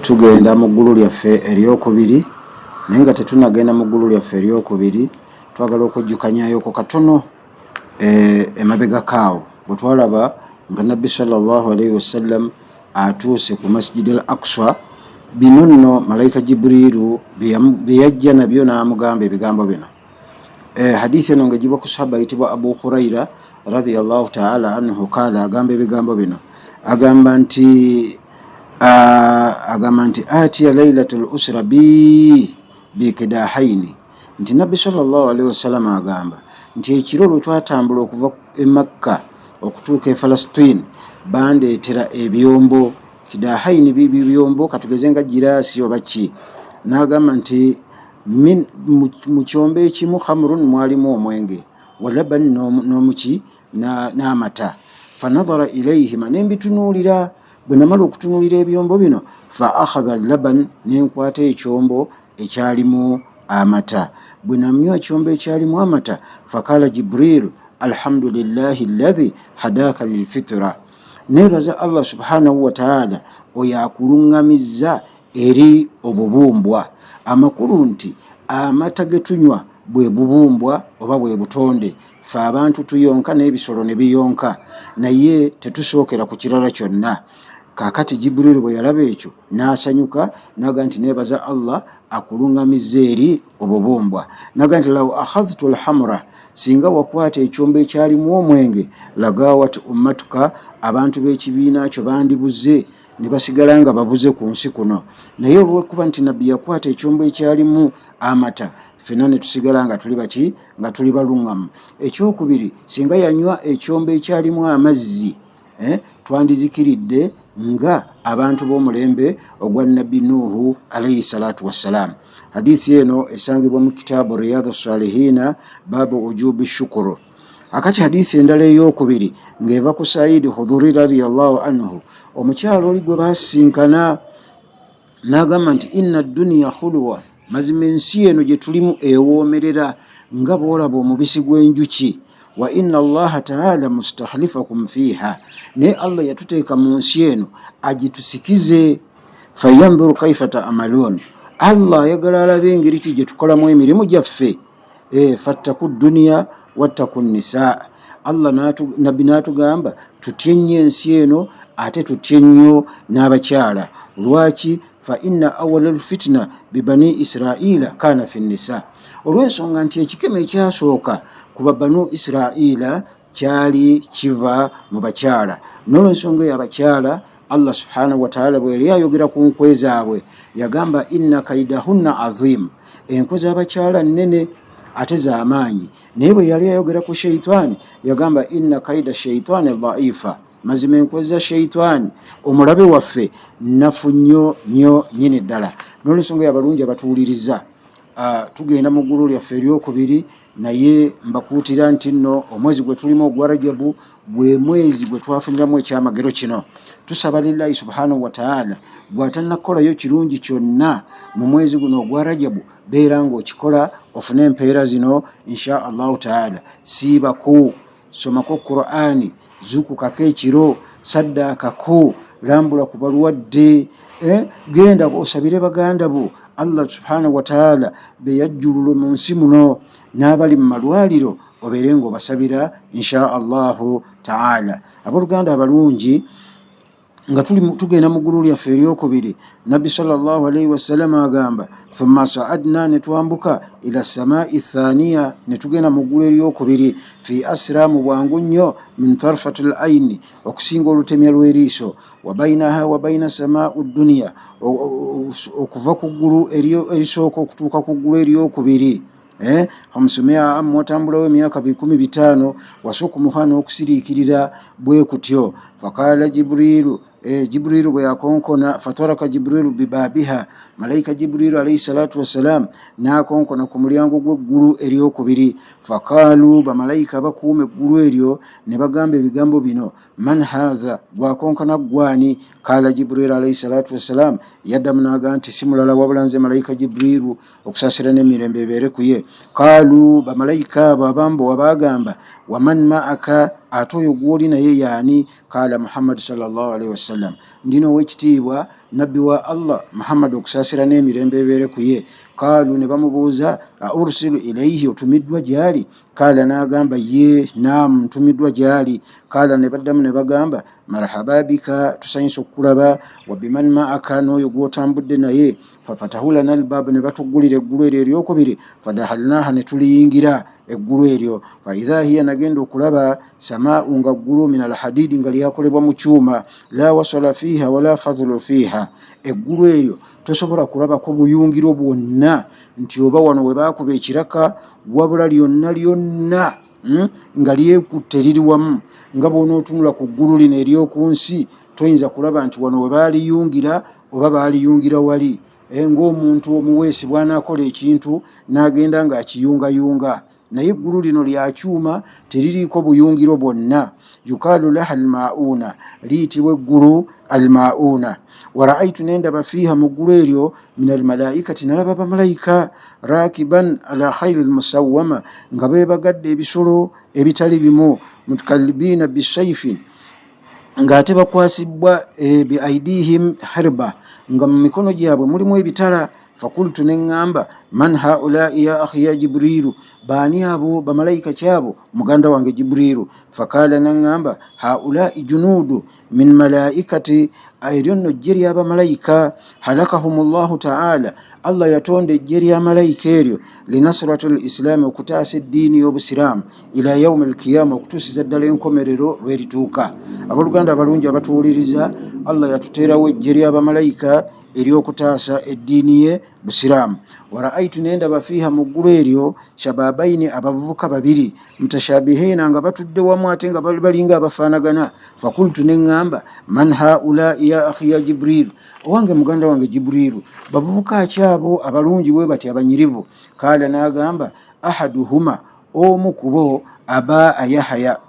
tugenda mu ggulu lyaffe eryokubiri, naye nga tetunagenda mu ggulu lyaffe eryokubiri twagala okujjukanyayoko katono emabega kaawo bwe twalaba nga nabbi sallallahu alaihi wasallam atuuse ku masjidi al aqsa. Bino nno malayika Jibrilu byeyajja nabyo n'amugamba ebigambo bino. Hadithi eno nga giba ku sahaba ayitibwa Abu Huraira radhiyallahu ta'ala anhu kala agamba ebigambo bino, agamba nti atiya lailatul usra bikidahaini, nti nabbi sallallahu alaihi wasallam agamba nti ekiro lwe twatambula okuva e Makka okutuuka e Palestine bandeetera ebyombo. Kidahaini byombo katugeze nga girasi oba ki, n'agamba nti mu kyombo ekimu khamrun mwalimu omwenge, walaban n'omuki n'amata. Fanadhara ilaihima, nembitunuulira. Bwe namala okutunuulira ebyombo bino, fa akhadha laban, nenkwata ekyombo ekyalimu amata. Bwe namnywa ekyombo ekyalimu amata, fakala Jibril alhamdulillahi alladhi hadaka lilfitra, nebaza Allah subhanahu wa ta'ala oyo akuluŋŋamizza eri obubumbwa. Amakulu nti amata getunywa bwe bubumbwa oba bwe butonde, fe abantu tuyonka n'ebisolo ne biyonka, naye tetusookera ku kirala kyonna. Kakati Jibril bwe yalaba ekyo n'asanyuka, naga nti nebaza Allah akuluŋŋamizza eri obubumbwa. Naga nti law akhadhtu alhamra, singa wakwata ekyombo ekyalimu omwenge, lagawat ummatuka, abantu b'ekibiina kyo bandibuze ne basigala nga babuze ku nsi kuno. Naye olw'okuba nti nabbi yakwata ekyombo ekyalimu amata, fena ne tusigala nga tuli baki, nga tuli baluŋŋamu. Ekyokubiri, singa yanywa ekyombo ekyalimu amazzi, twandizikiridde nga abantu b'omulembe ogwa nabbi Nuhu alayhi salatu wassalam. Hadithi eno esangibwa mu kitaabu Riyadhu Salihina babu ujubi shukuru. Akati hadithi endala eyokubiri ng'eva ku Saidi Khudhuri radiyallahu anhu, omukyalo oli gwe basinkana n'agamba nti inna dunya khulwa, mazima ensi eno gye tulimu ewoomerera nga bw'olaba omubisi gw'enjuki. Wa inna allaha ta'ala mustahlifakum fiha, ne Allah yatuteeka mu nsi eno agitusikize. Fayanzuru kaifa ta'malun, Allah ayagala alabe engeri ki gye tukolamu emirimu gyaffe. Fattaku dunya wattaku nisa, Allah nabbi n'atugamba tutye nnyo ensi eno ate tutye nnyo n'abakyala. Lwaki? Fa inna awwala alfitna bibani Israila kana fi nisa, olw'ensonga nti ekikeme ekyasooka kuba banu Israila kyali kiva mu bakyala. N'olw'ensonga eyo abakyala Allah subhanahu wa ta'ala bwe yali ayogera ku nkwe zaabwe yagamba inna kaidahunna azim, enkwe z'abakyala nnene ate z'amaanyi. Naye bwe yali ayogera ku sheitani yagamba inna kaida sheitani dhaifa, mazima enkwe za sheitani omulabe waffe nafu nnyo nnyo nyini ddala. N'olw'ensonga eyo abalungi abatuwuliriza, tugenda mu ggulu lyaffe eryokubiri, naye mbakuutira nti nno omwezi gwe tulimu ogwa Rajabu gwe mwezi gwe twafuniramu ekyamagero kino. Tusaba lillahi subhanahu wa ta'ala bw'atannakolayo kirungi kyonna mu mwezi guno ogwa Rajabu, beera ng'okikola ofune empeera zino insha allahu ta'ala. Siibaku, somako Qur'ani, zukukako ekiro, saddaakako, lambula ku balwadde, genda osabire baganda bo Allah subhanahu wa ta'ala be yajjulula mu nsi muno, n'abali mu malwaliro obeere ng'obasabira insha allahu ta'ala. Abooluganda abalungi, nga tugenda mu ggulu lyaffe eryokubiri, nabbi sallallahu alaihi wasallam agamba thumma sa'adna, ne twambuka ila samai thaniya, ne tugenda mu ggulu eryokubiri, fi asra, mu bwangu nnyo, min tarfatil aini, okusinga olutemya lw'eriiso, wa bainaha wa baina samau dunya, okuva ku ggulu erisooka okutuuka ku ggulu eryokubiri, hamusumia mwatambulawo emyaka 1500, wasooka muhana okusiriikirira bwe kutyo. Fakala Jibrilu, Jibrilu bwe yakonkona, fatwaraka Jibrilu bibabiha, malayika Jibrilu alayhi salatu wassalam n'akonkona ku mulyango gw'eggulu eryokubiri. Fakalu, bamalayika bakuuma eggulu eryo ne bagamba ebigambo bino, man hadha, gwakonkona gwani? Kala Jibrilu alayhi salatu wassalam, yaddamu n'agamba nti si mulala wabula nze malayika Jibrilu, okusaasira n'emirembe ebeere ku ye. Kalu, bamalayika abo abambowa bagamba, waman ma'aka, ate oyo gw'oli naye yaani? Kala Muhammad sallallahu alaihi wasallam, ndino ow'ekitiibwa nabbi wa Allah Muhammad okusasira n'emirembe ebeere ku ye. Qaalu ne bamubuuza aursilu ilaihi, otumiddwa gyali? Kaala n'agamba ye naam ntumiddwa gyali. Kaala ne baddamu ne bagamba marhaba bika, tusanyusa okukulaba, wa biman maaka, n'oyo gw'otambudde naye. Fafatahu lana albaabu, ne batuggulira eggulu eryo eryokubiri. Fadahalnaha, ne tuliyingira eggulu eryo. Faidha hiya, nagenda okulaba samaau nga ggulu min alhadidi, nga lyakolebwa mu kyuma. La wasala fiiha wala fadhulu fiiha, eggulu eryo tosobola kulabako buyungiro bwonna nti oba wano we baakuba ekiraka, wabula lyonna lyonna nga lyekutte liri wamu. Nga bw'onootunula ku ggulu lino ery'oku nsi, toyinza kulaba nti wano we baaliyungira oba baaliyungira wali. Ng'omuntu omuweesi bw'anaakola ekintu n'agenda ng'akiyungayunga, naye eggulu lino lya kyuma, teririiko buyungiro bwonna. Yukaalu laha almauna, liyitibwa eggulu almauna. Waraaitu, nendaba fiiha mu ggulu eryo min almalaikati, nalaba bamalayika rakiban ala khayli almusawwama, nga beebagadde ebisolo ebitali bimu, mutakalibina bisayfin, ng'ate bakwasibwa biaidihim harba, nga mu mikono gyabwe mulimu ebitala. Fakultu, neŋŋamba man haulai ya akhi ya Jibrilu, baani abo, bamalayika kyabo muganda wange Jibrilu. Fakaala, neŋŋamba haulai junuudu min malaikati, eryo nno ejje ly'abamalayika. Halakahumullahu ta'ala, Allah yatonda ejje ly'amalayika eryo linasratu lislaami, okutaasa eddiini y'obusiraamu, ila yaumi alkiyama, okutuusiza ddala enkomerero lwerituuka. Abooluganda abalungi abatuwuliriza, Allah yatuteerawo ejje ly'abamalayika ery'okutaasa eddiini ye busiraamu. Waraaitu, nendaba fiiha mu ggulu eryo shababaini, abavubuka babiri, mutashabihiina, nga batudde wamu ate nga balinga abafaanagana. Fakultu, neŋŋamba man haulai ya akhi ya Jibrilu, owange muganda wange Jibrilu, bavubuka ki abo abalungi bwe bati abanyirivu? Kaala, n'agamba ahaduhuma, omu kubo aba Yahya,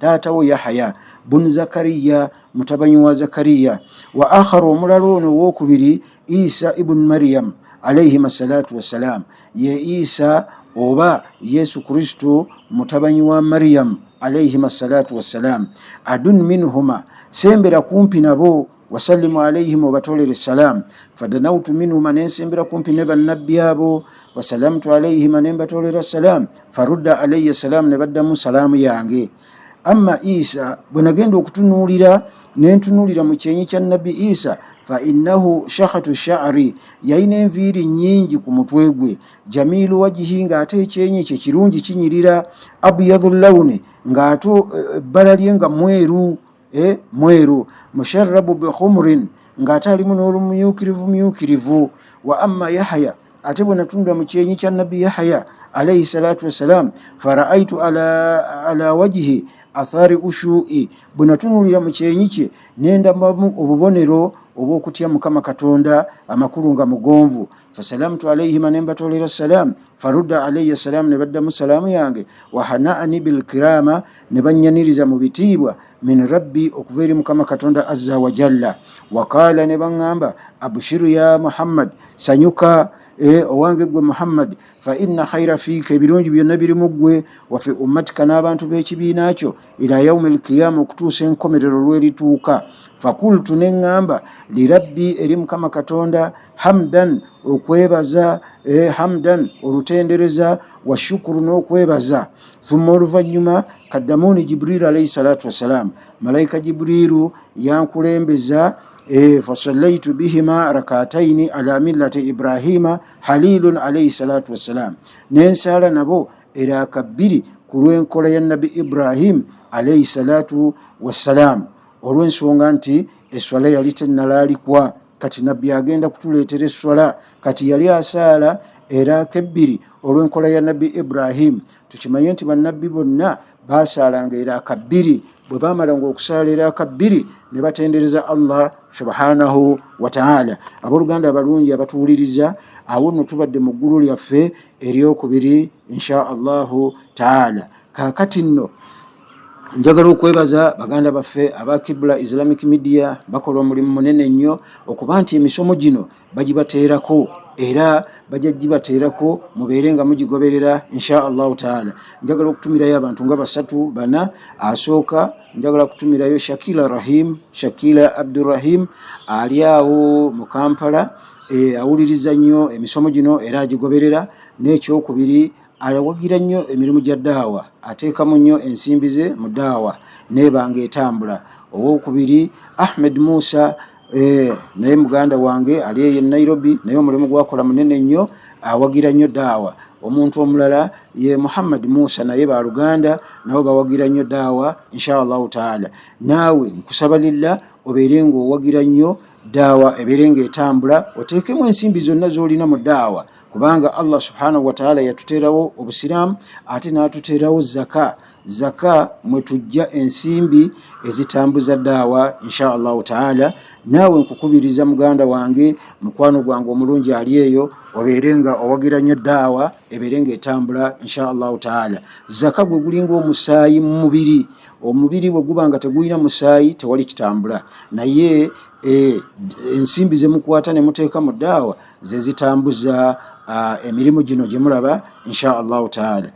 taatawo Yahya bun Zakariya, mutabanyi wa Zakariya. Wa akharu, omulala ono owokubiri Isa ibn Maryam alayhim assalatu wassalam, ye Isa oba Yesu Kristo mutabanyi wa Maryam alayhim assalatu wassalam. Adun minhuma, sembera kumpi nabo, wasallimu alayhim, obatolere salam. Fadanautu minhuma, nensembera kumpi ne bannabbi abo, wasalamtu alayhim, nembatolera salam. Farudda alayya salam, ne baddamu salaamu yange. Amma Isa, bwe nagenda okutunuulira, nentunuulira mu kyenyi kya nabbi Isa, fa innahu shakhatu sha'ri, yalina enviiri nnyingi ku mutwe gwe. Jamilu wajihi, ng'ate ekyenyi kye kirungi kinyirira. Abyadhu lawni, ng'ate ebbala lye nga mweru, mweru. Musharrabu bikhumrin, ng'ate alimu n'olumyukirivu. Wa amma Yahya, ate bwe natunula mu kyenyi kya nabbi Yahya alayhi salatu wassalam, faraaitu ala wajihi athari ushu'i, bwe natunulira mu kyenyi kye nendabamu obubonero obw'okutya Mukama Katonda amakulu nga mugonvu. Fasalamtu alayhima, nembatolera salam. Farudda alayya salam, ne baddamu salaamu yange. Wahanaani bilkirama, ne bannyaniriza mu bitiibwa min rabbi, okuva eri Mukama Katonda azza wa jalla. Waqaala, ne baŋŋamba abushiru ya Muhammad, sanyuka owange gwe Muhammad, fa inna khayra fiika, ebirungi byonna biri mu ggwe, wa fi ummatika, n'abantu b'ekibiina kyo, ila yaumi alkiyama, okutuusa enkomerero lwerituuka. Fakultu, neŋŋamba lirabbi, eri Mukama Katonda, hamdan, okwebaza, hamdan, olutendereza, wa shukuru, n'okwebaza. Thumma, oluvannyuma kaddamuni Jibrilu alayhi salatu wassalam, malayika Jibrilu yankulembeza. Fasallaitu bihima rakataini ala millati Ibrahima halilun alayhi salatu wassalam, nensala nabo eraka bbiri ku lw'enkola ya nabbi Ibrahim alayhi salatu wassalam, olw'ensonga nti eswala yali tennalaalikwa. Kati nabbi agenda kutuleetera eswala, kati yali asaala eraka ebbiri olw'enkola ya nabbi Ibrahim. Tukimanye nti bannabbi bonna baasaalanga eraka bbiri, bwe baamalanga okusaala eraka bbiri ne batendereza Allah subhanahu wa ta'ala. Abooluganda abalungi abatuwuliriza, awo nno tubadde mu ggulu lyaffe eryokubiri insha Allahu ta'ala. Kaakati nno njagala okwebaza baganda baffe aba Kibla Islamic Media bakola omulimu munene nnyo okuba nti emisomo gino bagibateerako era bajja gibateerako mubeere nga mugigoberera insha Allahu taala. Njagala okutumirayo abantu nga basatu bana. Asooka njagala kutumirayo Shakila Abdurrahim ali awo mu Kampala, awuliriza nnyo emisomo gino era agigoberera. N'ekyokubiri ayawagira nnyo emirimu gya daawa, ateekamu nnyo ensimbi ze mu daawa nebanga etambula. Owokubiri Ahmed Musa, naye muganda wange ali eyo Nairobi, naye omulimu gwakola munene nnyo, awagira nnyo daawa. Omuntu omulala ye Muhammad Musa, naye baluganda nabo bawagira nnyo daawa insha Allahu taala. Naawe nkusaba lillah obeere ng'owagira nnyo daawa ebeere ng'etambula, oteekemu ensimbi zonna z'olina mu daawa, kubanga Allah subhanahu wa ta'ala yatuteerawo obusiraamu ate n'atuteerawo zaka mwe tujja ensimbi ezitambuza daawa insha Allahu ta'ala. Naawe nkukubiriza muganda wange, mukwano gwange omulungi ali eyo, obeere nga owagira nnyo daawa ebeere ng'etambula insha Allahu ta'ala. Zaka gwe gulinga omusaayi mu mubiri, omubiri bwe guba nga tegulina musaayi tewali kitambula, naye ensimbi ze mukwata ne muteeka mu daawa ze zitambuza emirimu gino gye mulaba insha Allahu taala.